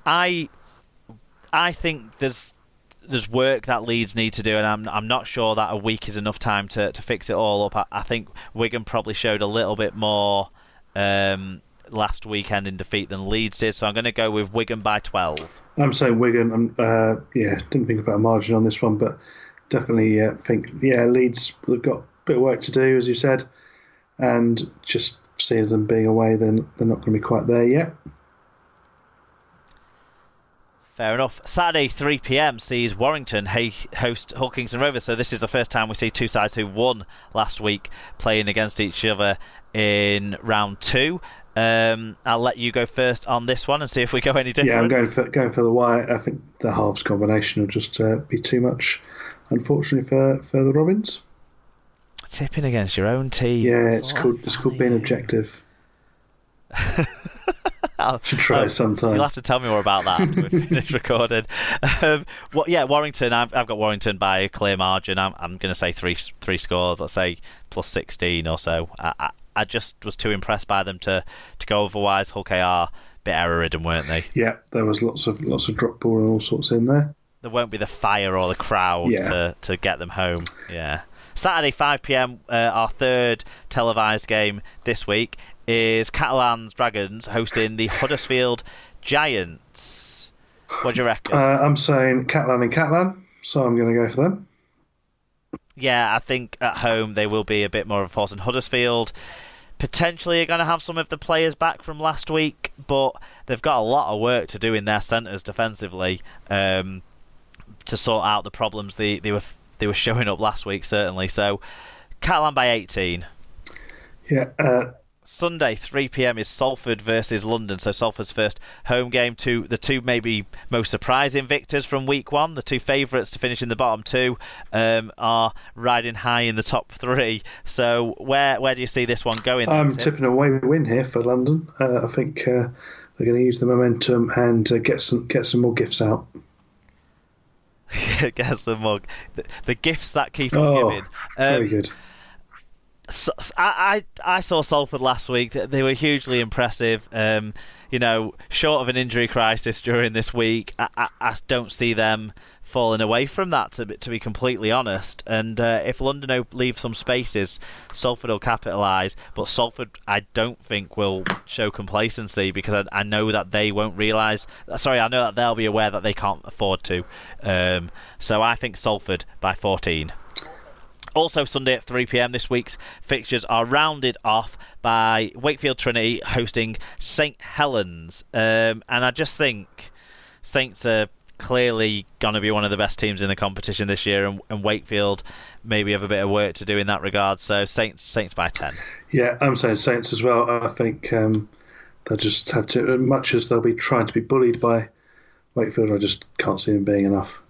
I think there's work that Leeds need to do, and I'm not sure that a week is enough time to fix it all up. I think Wigan probably showed a little bit more last weekend in defeat than Leeds did, so I'm going to go with Wigan by 12. I'm saying Wigan. Didn't think about a margin on this one, but definitely think Leeds have got a bit of work to do, as you said, and just see as them being away, then they're not going to be quite there yet. Fair enough. Saturday, 3 p.m. sees Warrington host Hull Kingston Rovers. So this is the first time we see two sides who won last week playing against each other in round 2. I'll let you go first on this one and see if we go any different. Yeah, I'm going for the white. I think the halves combination will just be too much, unfortunately, for the Robins. Tipping against your own team. Yeah, it's called being objective. Should try sometime. You'll have to tell me more about that after we've finished recording. Warrington. I've got Warrington by a clear margin. I'm going to say three scores. Let's say plus 16 or so. I just was too impressed by them to go otherwise. Hull KR a bit error-ridden, weren't they? Yeah, there was lots of drop ball and all sorts in there. There won't be the fire or the crowd to get them home. Yeah. Saturday, 5 p.m. Our third televised game this week is Catalan's Dragons hosting the Huddersfield Giants. What do you reckon? I'm saying Catalan and Catalan, so I'm going to go for them. Yeah, I think at home they will be a bit more of a force. And Huddersfield potentially are going to have some of the players back from last week, but they've got a lot of work to do in their centres defensively to sort out the problems they were showing up last week, certainly. So Catalan by 18. Yeah. Sunday, 3 p.m. is Salford versus London. So Salford's first home game. The two maybe most surprising victors from week 1. The two favourites to finish in the bottom 2 are riding high in the top 3. So where do you see this one going? I'm tipping a away win here for London. I think they're going to use the momentum and get some more gifts out. Get some more. The gifts that keep on giving. Very good. So, I saw Salford last week. They were hugely impressive. Short of an injury crisis during this week, I don't see them falling away from that, to be completely honest. And if London leave some spaces, Salford will capitalise. But Salford, I don't think, will show complacency, because I know that they won't realise. I know that they'll be aware that they can't afford to. So I think Salford by 14. Also Sunday at 3 p.m. this week's fixtures are rounded off by Wakefield Trinity hosting St Helens. And I just think Saints are clearly going to be one of the best teams in the competition this year, and Wakefield maybe have a bit of work to do in that regard. So Saints by 10. Yeah, I'm saying Saints as well. I think they'll just have to, much as they'll be trying to be bullied by Wakefield, I just can't see them being enough.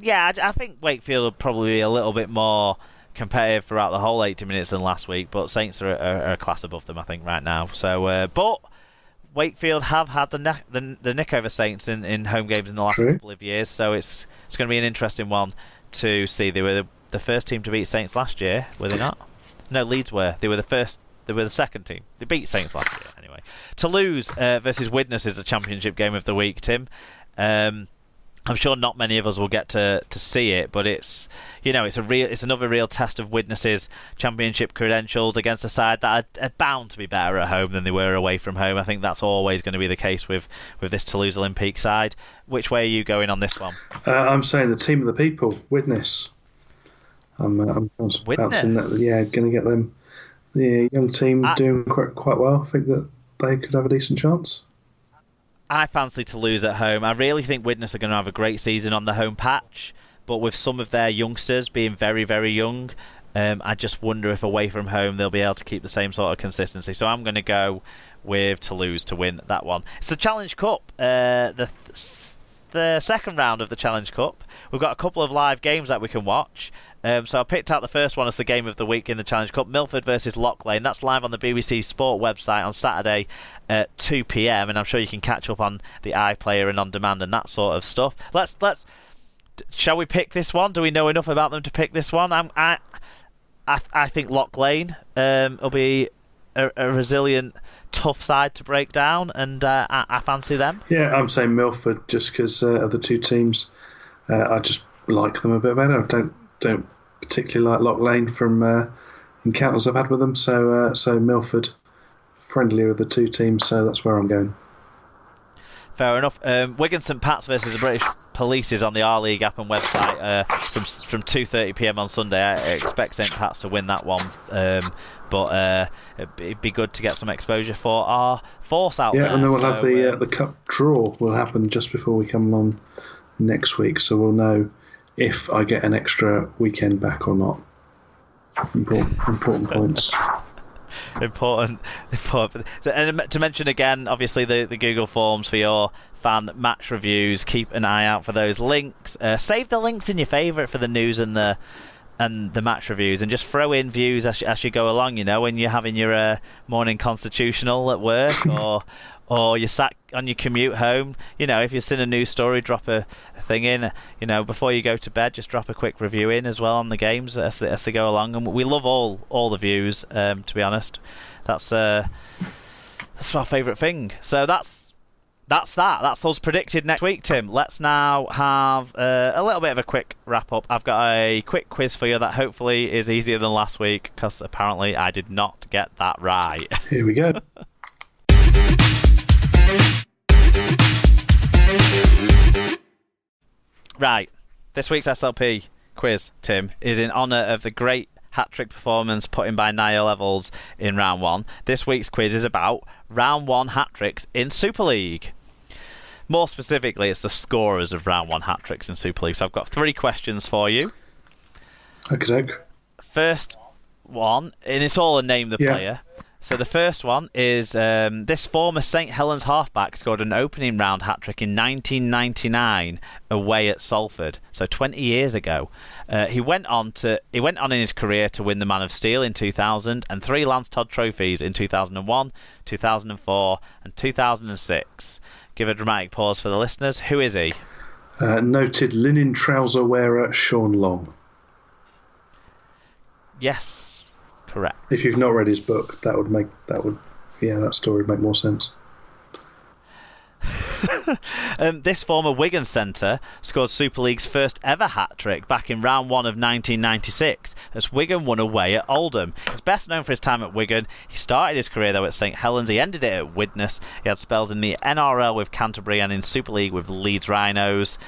Yeah, I think Wakefield will probably be a little bit more competitive throughout the whole 80 minutes than last week, but Saints are a class above them, I think, right now. So, but Wakefield have had the nick over Saints in home games in the last couple of years, so it's going to be an interesting one to see. They were the first team to beat Saints last year, were they not? No, Leeds were. They were the first. They were the second team. They beat Saints last year, anyway. Toulouse versus Widnes is the championship game of the week, Tim. I'm sure not many of us will get to see it, but it's another real test of Widnes's championship credentials against a side that are bound to be better at home than they were away from home. I think that's always going to be the case with this Toulouse Olympique side. Which way are you going on this one? I'm saying the team of the people, Widnes. I'm bouncing that. Yeah, going to get them. The young team doing quite well. I think that they could have a decent chance. I fancy Toulouse at home. I really think Widnes are going to have a great season on the home patch, but with some of their youngsters being very, very young, I just wonder if away from home they'll be able to keep the same sort of consistency. So I'm going to go with Toulouse to win that one. It's the Challenge Cup, the second round of the Challenge Cup. We've got a couple of live games that we can watch. So I picked out the first one as the game of the week in the Challenge Cup, Milford versus Loch Lane. That's live on the BBC Sport website on Saturday at 2 p.m. and I'm sure you can catch up on the iPlayer and on demand and that sort of stuff. Shall we pick this one? Do we know enough about them to pick this one? I think Loch Lane will be a resilient, tough side to break down, and I fancy them. Yeah, I'm saying Milford just because of the two teams. I just like them a bit better. I don't particularly like Lock Lane from encounters I've had with them. So Milford, friendlier of the two teams. So that's where I'm going. Fair enough. Wigan St Pat's versus the British Police is on the R League app and website from 2:30 p.m. on Sunday. I expect St Pat's to win that one, but it'd be good to get some exposure for our force out there. Yeah, and then we'll have the cup draw will happen just before we come on next week, so we'll know if I get an extra weekend back or not. Important points. Important. And to mention again, obviously the Google Forms for your fan match reviews. Keep an eye out for those links. Save the links in your favourite for the news and the match reviews, and just throw in views as you go along. You know, when you're having your morning constitutional at work, or you're sat on your commute home. You know, if you've seen a news story, drop a thing in. You know, before you go to bed, just drop a quick review in as well on the games as they go along. And we love all the views. To be honest, that's our favourite thing. So that's us predicted next week, Tim. Let's now have a little bit of a quick wrap up. I've got a quick quiz for you that hopefully is easier than last week, because apparently I did not get that right. Here we go. Right, this week's SLP quiz, Tim, is in honour of the great hat-trick performance put in by Niall Evalds in round one. This week's quiz is about round one hat-tricks in Super League. More specifically, it's the scorers of round one hat-tricks in Super League. So I've got 3 questions for you. Okay. First one, and it's all a name the player. So the first one is this former St Helens halfback scored an opening round hat-trick in 1999 away at Salford, so 20 years ago. He went on in his career to win the Man of Steel in 2000 and 3 Lance Todd trophies in 2001, 2004 and 2006. Give a dramatic pause for the listeners. Who is he? Noted linen trouser wearer Sean Long. Yes. Correct. If you've not read his book, that story would make more sense. This former Wigan centre scored Super League's first ever hat-trick back in round 1 of 1996 as Wigan won away at Oldham. He's best known for his time at Wigan. He started his career though at St Helens. He ended it at Widnes. He had spells in the NRL with Canterbury and in Super League with Leeds Rhinos.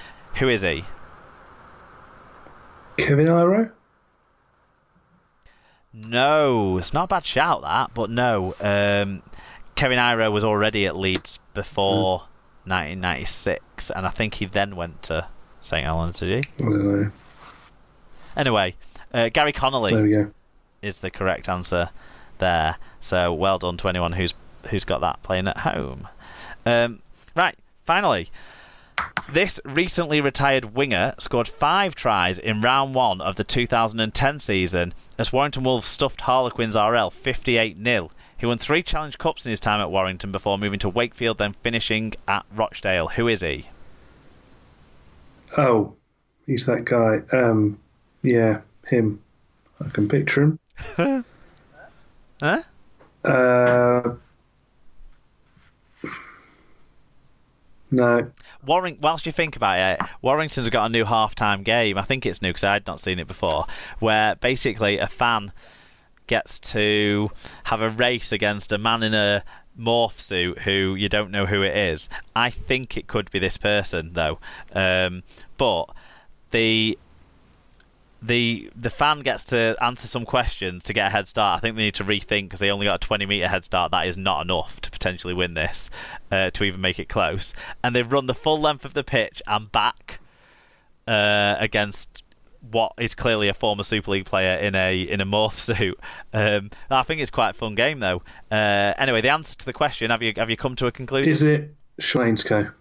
Who is he? Kevin Iro? No, it's not a bad shout that, but no. Kevin Iro was already at Leeds before 1996, and I think he then went to St Helens, did he? I don't know. Anyway, Gary Connolly There we go. is the correct answer there. So well done to anyone who's got that playing at home. Right, finally. This recently retired winger scored 5 tries in round 1 of the 2010 season as Warrington Wolves stuffed Harlequins RL 58-0. He won 3 Challenge Cups in his time at Warrington before moving to Wakefield, then finishing at Rochdale. Who is he? Oh, he's that guy. Yeah, him. I can picture him. Huh? No. Whilst you think about it, Warrington's got a new half-time game. I think it's new because I had not seen it before, where basically a fan gets to have a race against a man in a morph suit who you don't know who it is. I think it could be this person though, but the fan gets to answer some questions to get a head start. I think they need to rethink because they only got a 20-metre head start. That is not enough to potentially win this, to even make it close. And they've run the full length of the pitch and back against what is clearly a former Super League player in a morph suit. I think it's quite a fun game though. Anyway, the answer to the question: have you come to a conclusion? Is it Sean Ainscough?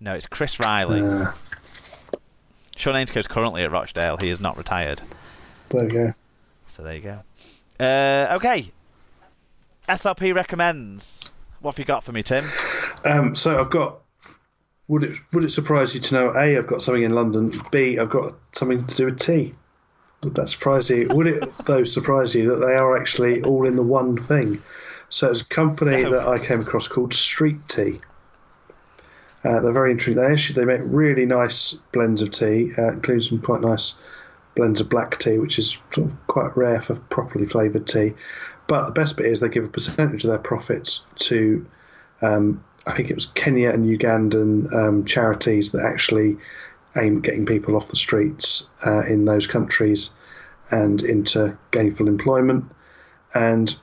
No, it's Chris Riley. Sean Ainscough is currently at Rochdale. He is not retired. There you go. So there you go. Okay. SLP recommends. What have you got for me, Tim? So I've got. Would it surprise you to know? A, I've got something in London. B, I've got something to do with tea. Would that surprise you? Would it, though, surprise you that they are actually all in the one thing? So it's a company that I came across called Street Tea. They're very interesting. They make really nice blends of tea, including some quite nice blends of black tea, which is sort of quite rare for properly flavoured tea. But the best bit is they give a percentage of their profits to, I think it was Kenya and Ugandan charities that actually aim at getting people off the streets in those countries and into gainful employment. And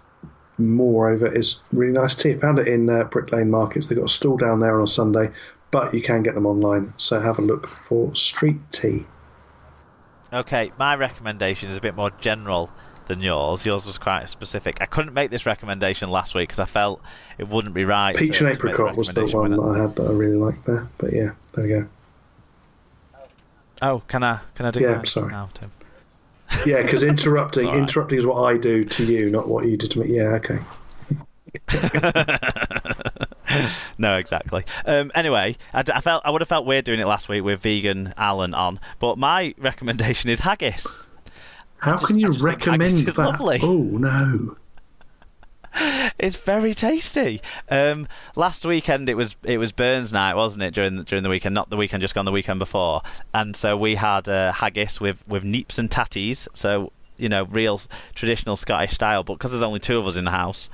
moreover, it's really nice tea. I found it in Brick Lane Markets. They've got a stall down there on a Sunday, but you can get them online. So have a look for Street Tea. Okay, my recommendation is a bit more general than yours. Yours was quite specific. I couldn't make this recommendation last week because I felt it wouldn't be right. Peach and Apricot was the one that I had that I really liked there. But yeah, there we go. Oh, can I do yeah, that sorry. now, Tim? Yeah, because interrupting right. interrupting is what I do to you, not what you did to me. Yeah, okay. No, exactly. Anyway, I would have felt weird doing it last week with vegan Alan on, but my recommendation is haggis. How can you recommend that? Lovely. Oh no. It's very tasty. Last weekend it was Burns night, wasn't it? During the weekend, not the weekend just gone, the weekend before. And so we had haggis with neeps and tatties. So real traditional Scottish style. But because there's only two of us in the house,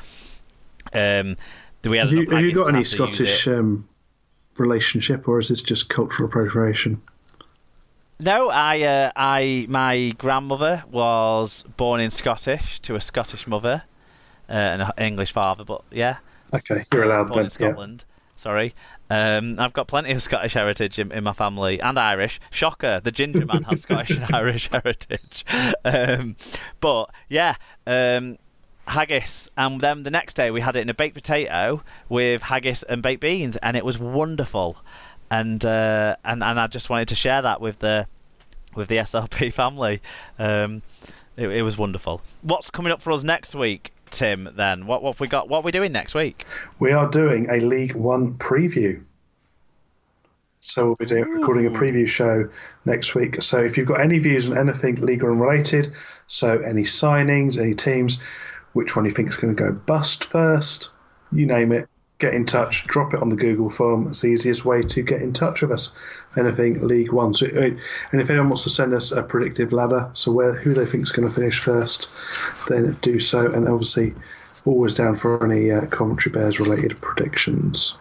have you got any Scottish relationship, or is this just cultural appropriation? No, my grandmother was born in Scottish to a Scottish mother. And an English father, but yeah. Okay, you're allowed born in Scotland. Yeah. Sorry. I've got plenty of Scottish heritage in my family, and Irish. Shocker, the ginger man has Scottish and Irish heritage. But yeah, haggis, and then the next day we had it in a baked potato with haggis and baked beans, and it was wonderful. And I just wanted to share that with the SLP family. It was wonderful. What's coming up for us next week, Tim, then? What have we got? What are we doing next week? We are doing a League One preview. So we'll be recording a preview show next week. So if you've got any views on anything League One related, so any signings, any teams, which one you think is going to go bust first, you name it, get in touch, drop it on the Google form. It's the easiest way to get in touch with us. Anything League One. So, and if anyone wants to send us a predictive ladder, so who they think is going to finish first, then do so. And obviously, always down for any Coventry Bears related predictions.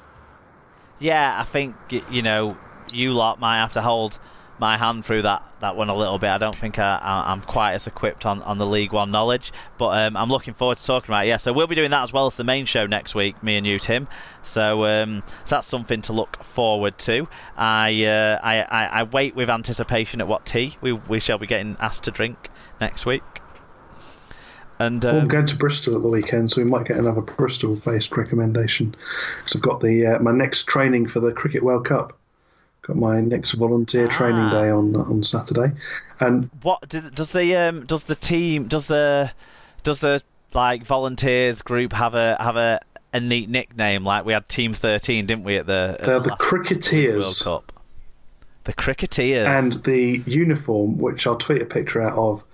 Yeah, I think you lot might have to hold my hand through that one a little bit. I don't think I'm quite as equipped on the League One knowledge, but I'm looking forward to talking about it. Yeah, so we'll be doing that as well as the main show next week, me and you, Tim. So that's something to look forward to. I wait with anticipation at what tea we shall be getting asked to drink next week. And I'm going to Bristol at the weekend, so we might get another Bristol-based recommendation. Because I've got my next training for the Cricket World Cup. Got my next volunteer training day on Saturday. And what does the like volunteers group have a neat nickname? Like we had Team 13, didn't we? They're the Cricketeers. World Cup. The Cricketeers. And the uniform, which I'll tweet a picture out of,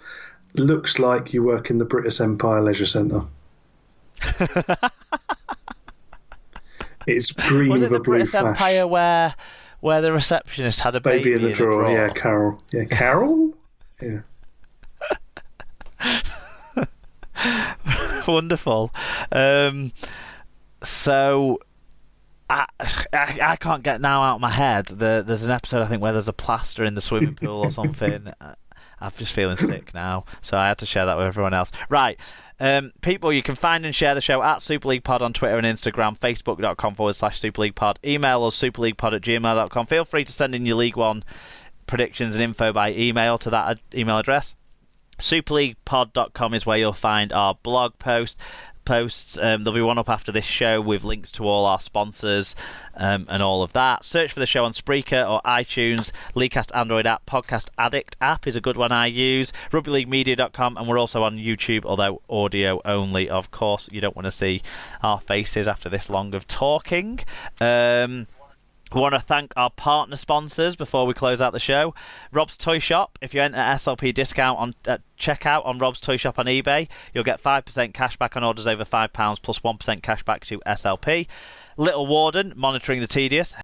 looks like you work in the British Empire Leisure Centre. It's green with a blue British flash. Empire where the receptionist had a baby in the drawer? Yeah, Carol. Yeah, Carol? Yeah. Wonderful. So I can't get now out of my head. There's an episode I think where there's a plaster in the swimming pool or something. I'm just feeling sick now, so I had to share that with everyone else. Right. People, you can find and share the show at Super League Pod on Twitter and Instagram, facebook.com/Super League Pod. Email us superleaguepod@gmail.com. Feel free to send in your League One predictions and info by email to that email address. Superleaguepod.com is where you'll find our blog posts. There'll be one up after this show with links to all our sponsors and all of that. Search for the show on Spreaker or iTunes, Leaguecast Android app, Podcast Addict app is a good one I use, rugbyleaguemedia.com, and we're also on YouTube, although audio only, of course. You don't want to see our faces after this long of talking. We want to thank our partner sponsors before we close out the show. Rob's Toy Shop. If you enter SLP discount on checkout on Rob's Toy Shop on eBay, you'll get 5% cash back on orders over £5 plus 1% cash back to SLP. Little Warden, monitoring the tedious.